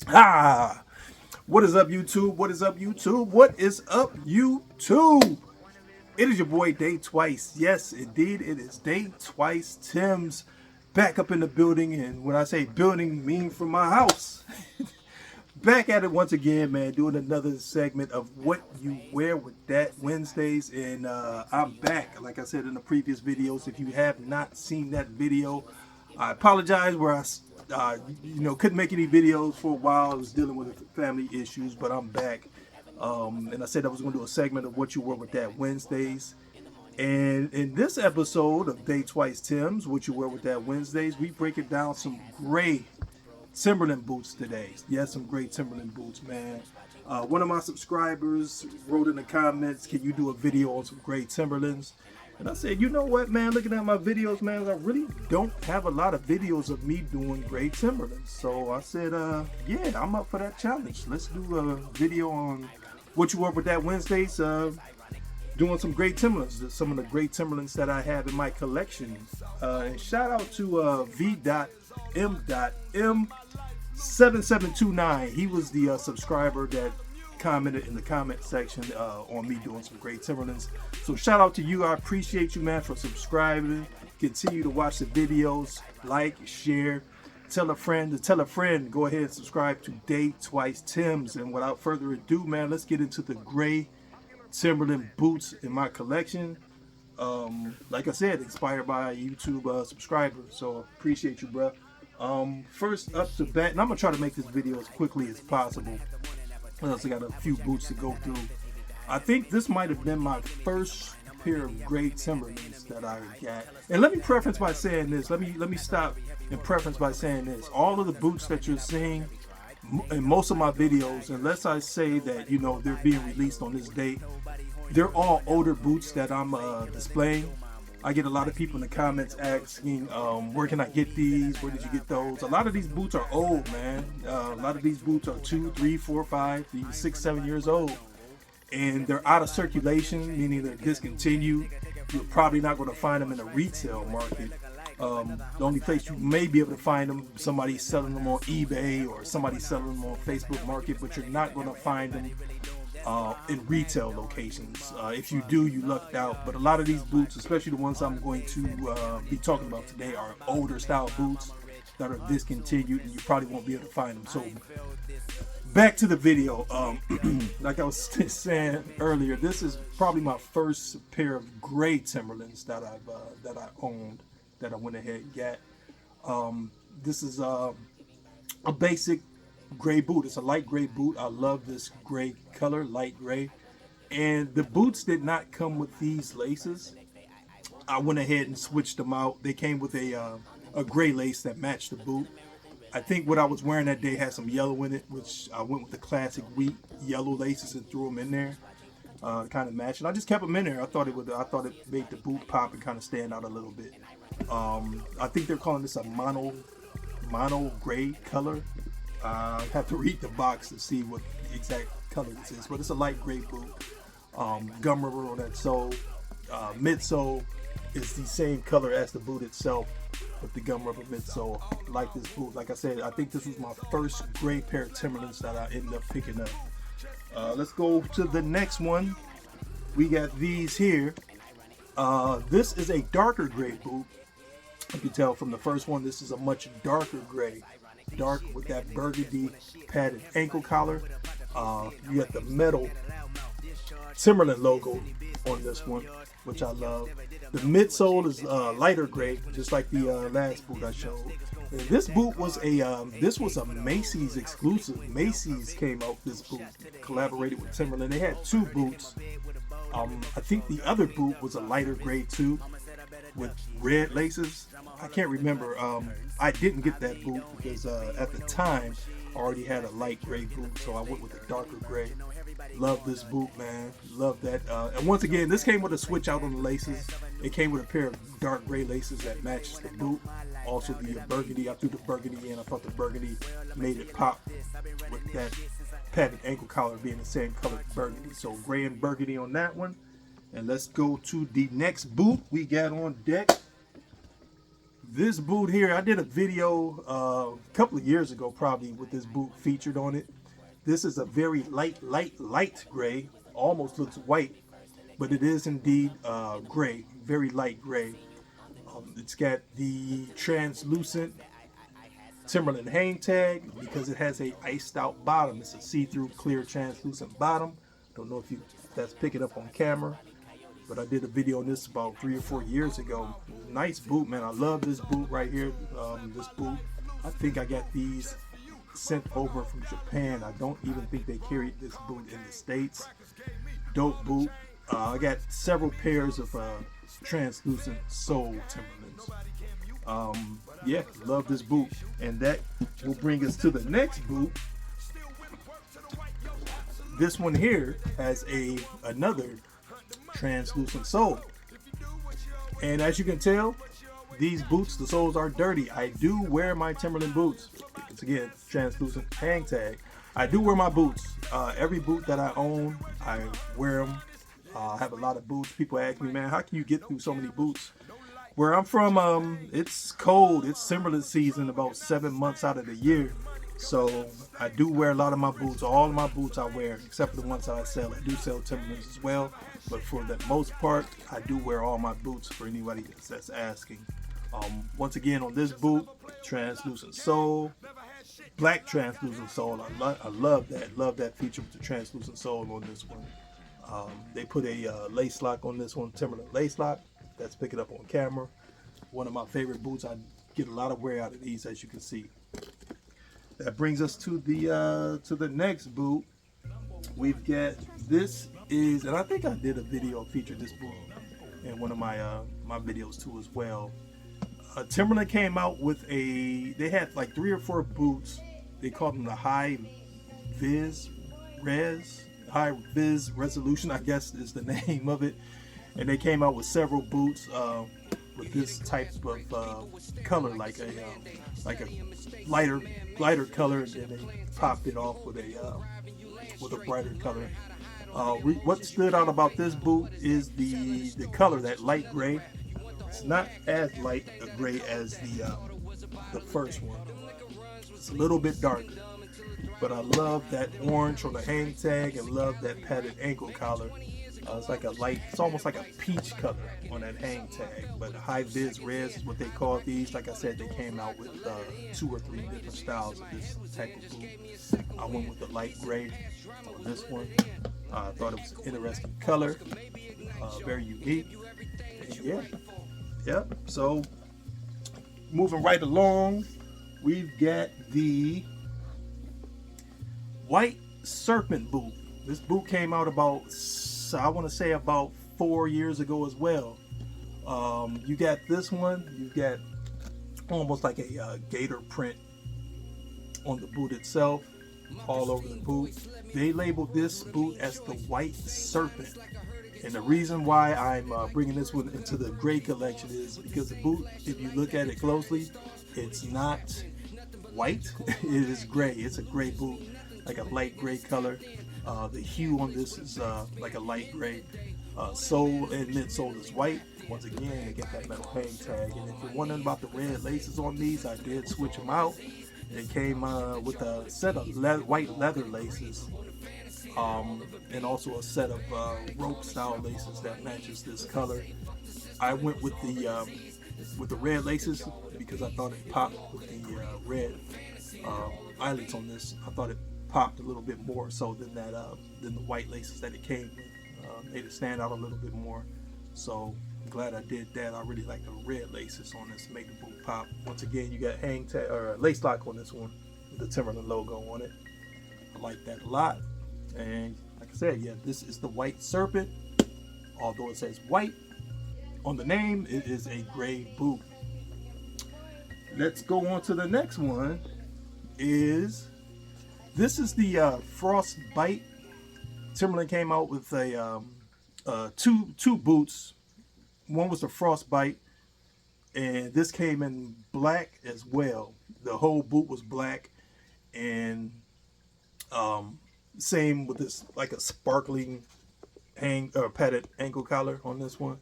Ah, what is up, YouTube? What is up, YouTube? What is up, YouTube? It is your boy Day Twice. Yes, indeed, it is Day Twice. Tim's back up in the building, and when I say building, mean from my house. Back at it once again, man, doing another segment of what you wear with that Wednesdays, and I'm back. Like I said in the previous videos, if you have not seen that video, I apologize where couldn't make any videos for a while. I was dealing with family issues, but I'm back. And I said I was going to do a segment of what you wear with that Wednesdays. And in this episode of Day Twice Tim's, what you wear with that Wednesdays, we break it down some gray Timberland boots today. Yeah, some great Timberland boots, man. One of my subscribers wrote in the comments, can you do a video on some great Timberlands? And I said, you know what, man, looking at my videos, man, I really don't have a lot of videos of me doing great Timberlands. So I said, yeah, I'm up for that challenge. Let's do a video on what you wear with that Wednesdays, doing some great Timberlands, some of the great Timberlands that I have in my collection. And shout out to V.M.M7729. He was the subscriber that commented in the comment section on me doing some great Timberlands. So shout out to you. I appreciate you, man, for subscribing. Continue to watch the videos, like, share, tell a friend to tell a friend. Go ahead and subscribe to Day Twice Tim's. And without further ado, man, let's get into the gray Timberland boots in my collection. Like I said, inspired by a YouTube subscriber. So appreciate you, bro. First up to bat, and I'm gonna try to make this video as quickly as possible. I also got a few boots to go through. I think this might have been my first pair of gray Timberlands that I got. And let me preference by saying this. Let me stop and preference by saying this. All of the boots that you're seeing in most of my videos, unless I say that they're being released on this date, they're all older boots that I'm displaying. I get a lot of people in the comments asking, where can I get these? Where did you get those? A lot of these boots are old, man. A lot of these boots are 2, 3, 4, 5, even 6, 7 years old. And they're out of circulation, meaning they're discontinued. You're probably not going to find them in a retail market. The only place you may be able to find them, somebody's selling them on eBay or somebody's selling them on Facebook Market, but you're not going to find them in retail locations. If you do, you lucked out. But a lot of these boots, especially the ones I'm going to be talking about today, are older style boots that are discontinued, and you probably won't be able to find them. So back to the video. Like I was saying earlier, this is probably my first pair of gray Timberlands that I owned, that I went ahead and got. This is a basic gray boot. It's a light gray boot. I love this gray color, light gray. And the boots did not come with these laces. I went ahead and switched them out. They came with a gray lace that matched the boot. I think what I was wearing that day had some yellow in it, which I went with the classic wheat yellow laces and threw them in there, kind of matched. And I just kept them in there. I thought it made the boot pop and kind of stand out a little bit. I think they're calling this a mono gray color. I have to read the box to see what the exact color this is, but it's a light gray boot. Gum rubber on that sole. Midsole is the same color as the boot itself, with the gum rubber midsole. I like this boot. Like I said, I think this was my first gray pair of Timberlands that I ended up picking up. Let's go to the next one. We got these here. This is a darker gray boot. You can tell from the first one, this is a much darker gray. Dark with that burgundy padded ankle collar. You got the metal Timberland logo on this one, which I love. The midsole is lighter gray, just like the last boot I showed. And this boot was a Macy's exclusive. Macy's came out with this boot, collaborated with Timberland. They had two boots. I think the other boot was a lighter gray too, with red laces. I can't remember. I didn't get that boot because at the time I already had a light gray boot, so I went with a darker gray. Love this boot, man. Love that. And once again, this came with a switch out on the laces. It came with a pair of dark gray laces that matched the boot. Also the burgundy. I threw the burgundy in. I thought the burgundy made it pop with that padded ankle collar being the same color as burgundy. So gray and burgundy on that one. And let's go to the next boot we got on deck. This boot here, I did a video a couple of years ago probably with this boot featured on it. This is a very light gray, almost looks white, but it is indeed gray, very light gray. It's got the translucent Timberland hang tag because it has a iced out bottom. It's a see-through clear translucent bottom. Don't know if that's picking up on camera, but I did a video on this about 3 or 4 years ago. Nice boot, man. I love this boot right here. This boot, I think I got these sent over from Japan. I don't even think they carried this boot in the States. Dope boot. I got several pairs of translucent sole Timberlands. Yeah, love this boot. And that will bring us to the next boot. This one here has another translucent sole. And as you can tell, these boots, the soles are dirty. I do wear my Timberland boots. It's again, translucent hang tag. I do wear my boots. Every boot that I own, I wear them. I have a lot of boots. People ask me, man, how can you get through so many boots? Where I'm from, it's cold. It's Timberland season about 7 months out of the year. So I do wear a lot of my boots. All of my boots I wear, except for the ones I sell. I do sell Timberlands as well. But for the most part, I do wear all my boots for anybody that's asking. Once again, on this boot, translucent sole, black translucent sole. I love that. Love that feature with the translucent sole on this one. They put a lace lock on this one, Timberland lace lock. That's picking up on camera. One of my favorite boots. I get a lot of wear out of these, as you can see. That brings us to the next boot. We've got and I think I did a video featured this boot in one of my my videos too as well. Timberland came out with they had like 3 or 4 boots. They called them the High-viz Resolution, I guess is the name of it. And they came out with several boots with this type of color, like a lighter color, and then they popped it off with a brighter color. What stood out about this boot is the color, that light gray. It's not as light a gray as the first one. It's a little bit darker, but I love that orange on the hang tag and love that padded ankle collar. It's like it's almost like a peach color on that hang tag. But High-viz res is what they call these. Like I said, they came out with 2 or 3 different styles of this type of boot. I went with the light gray on this one. I thought it was an interesting color, very unique. And yeah. So moving right along, we've got the white serpent boot. This boot came out about, I want to say, about 4 years ago as well. You got this one. You got almost like a gator print on the boot itself, all over the boot. They labeled this boot as the white serpent. And the reason why I'm bringing this one into the gray collection is because the boot, if you look at it closely, it's not white. It is gray. It's a gray boot, like a light gray color. The hue on this is like a light gray. Sole and midsole is white. Once again, they get that metal hang tag. And if you're wondering about the red laces on these, I did switch them out. They came with a set of white leather laces, and also a set of rope style laces that matches this color. I went with the red laces because I thought it popped with the red eyelets on this. I thought it popped a little bit more so than the white laces that it came with. Made it stand out a little bit more. So I'm glad I did that. I really like the red laces on this, make the boot pop. Once again, you got hang tag or lace lock on this one with the Timberland logo on it. I like that a lot. And like I said, yeah, this is the white serpent. Although it says white on the name, it is a gray boot. Let's go on to the next one. This is the Frostbite. Timberland came out with two boots. One was the Frostbite, and this came in black as well. The whole boot was black, and same with this, like a sparkling padded ankle collar on this one.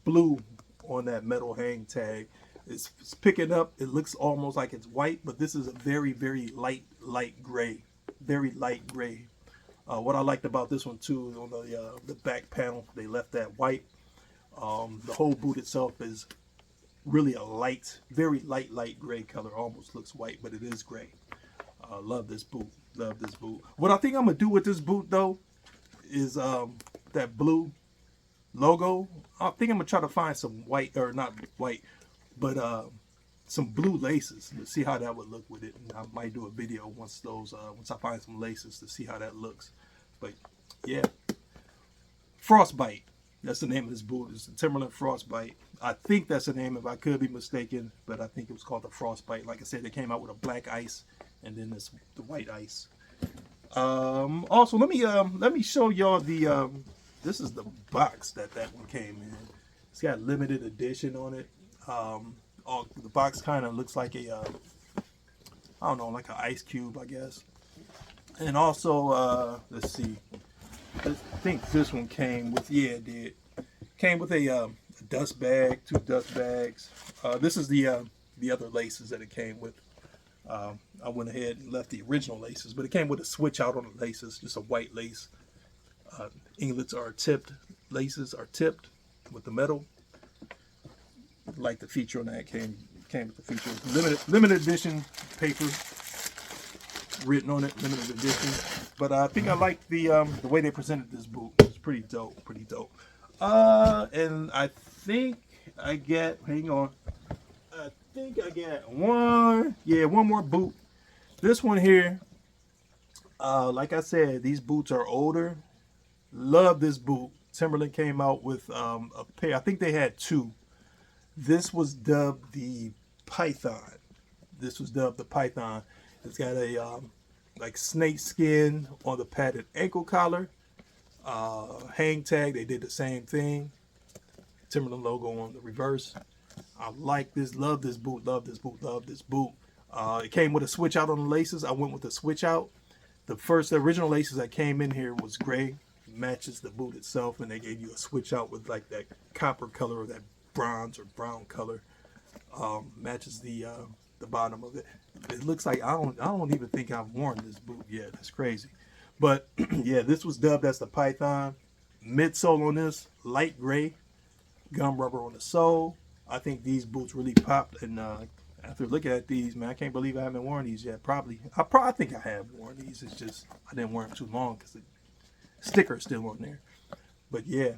Blue on that metal hang tag. It's picking up. It looks almost like it's white, but this is a very, very light gray. Very light gray. What I liked about this one too, on the back panel, they left that white. The whole boot itself is really a light, very light gray color. Almost looks white, but it is gray. Love this boot. Love this boot. What I think I'm gonna do with this boot though is that blue logo. I think I'm gonna try to find some white, or not white, but some blue laces to see how that would look with it. And I might do a video once I find some laces to see how that looks. But yeah, Frostbite. That's the name of this boot. It's the Timberland Frostbite. I think that's the name, if I could be mistaken, but I think it was called the Frostbite. Like I said, they came out with a black ice and then the white ice. Also, let me show y'all the this is the box that one came in. It's got limited edition on it. The box kind of looks like a I don't know, like an ice cube, I guess. And also, let's see. I think this one came with, yeah, it did. Came with a dust bag, 2 dust bags. This is the other laces that it came with. I went ahead and left the original laces, but it came with a switch out on the laces, just a white lace. Inglets are tipped. Laces are tipped with the metal. Like the feature on that came with the feature. Limited edition paper written on it, limited edition. But I think I like the way they presented this boot. It's pretty dope, pretty dope. And I think I get, hang on, I think I get one more boot. This one here, like I said, these boots are older. Love this boot. Timberland came out with a pair. I think they had 2. This was dubbed the Python. This was dubbed the Python. It's got a like snake skin on the padded ankle collar. Hang tag, they did the same thing. Timberland logo on the reverse. I like this, love this boot, love this boot, love this boot. It came with a switch out on the laces. I went with the switch out. The original laces that came in here was gray, matches the boot itself, and they gave you a switch out with like that copper color or that bronze or brown color. Matches the bottom of it. It looks like I don't even think I've worn this boot yet. That's crazy. But yeah, this was dubbed as the Python. Midsole on this, light gray, gum rubber on the sole. I think these boots really popped, and after looking at these, man, I can't believe I haven't worn these yet. I think I have worn these. It's just I didn't wear them too long because the sticker is still on there. But yeah,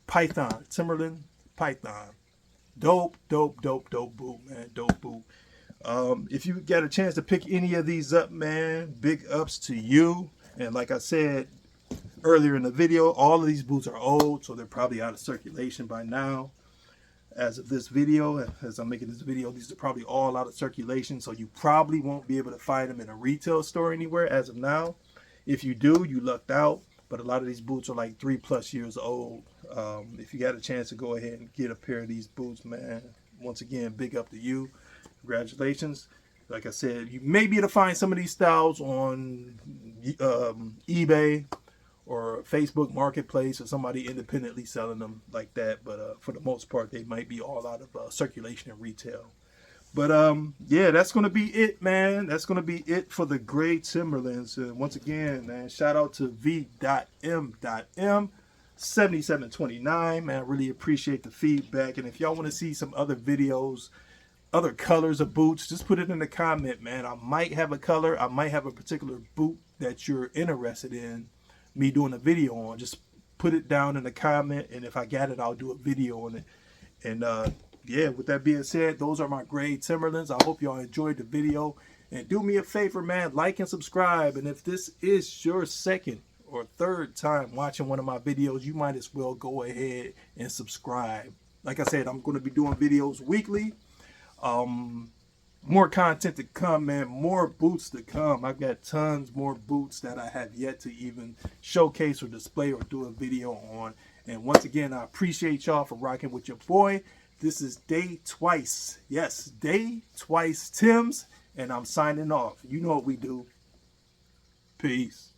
Python, Timberland Python. Dope boot, man. Dope boot. If you get a chance to pick any of these up, man, big ups to you. And like I said earlier in the video, all of these boots are old, so they're probably out of circulation by now. As of this video, as I'm making this video, these are probably all out of circulation, so you probably won't be able to find them in a retail store anywhere as of now. If you do, you lucked out, but a lot of these boots are like 3+ years old. If you got a chance to go ahead and get a pair of these boots, man, once again, big up to you. Congratulations. Like I said, you may be able to find some of these styles on eBay or Facebook Marketplace, or somebody independently selling them like that. But for the most part, they might be all out of circulation and retail. But yeah, that's going to be it, man. That's going to be it for the gray Timberlands. Once again, man, shout out to V.M.7729, man. I really appreciate the feedback. And if y'all want to see some other videos, other colors of boots, just put it in the comment, man. I might have a color, I might have a particular boot that you're interested in me doing a video on. Just put it down in the comment, and if I got it, I'll do a video on it. And yeah, with that being said, those are my gray Timberlands. I hope y'all enjoyed the video, and do me a favor, man, like and subscribe. And if this is your second or third time watching one of my videos, you might as well go ahead and subscribe. Like I said, I'm going to be doing videos weekly. More content to come, man. More boots to come. I've got tons more boots that I have yet to even showcase or display or do a video on. And once again, I appreciate y'all for rocking with your boy. This is Day Twice. Yes, Day Twice Tims, and I'm signing off. You know what we do. Peace.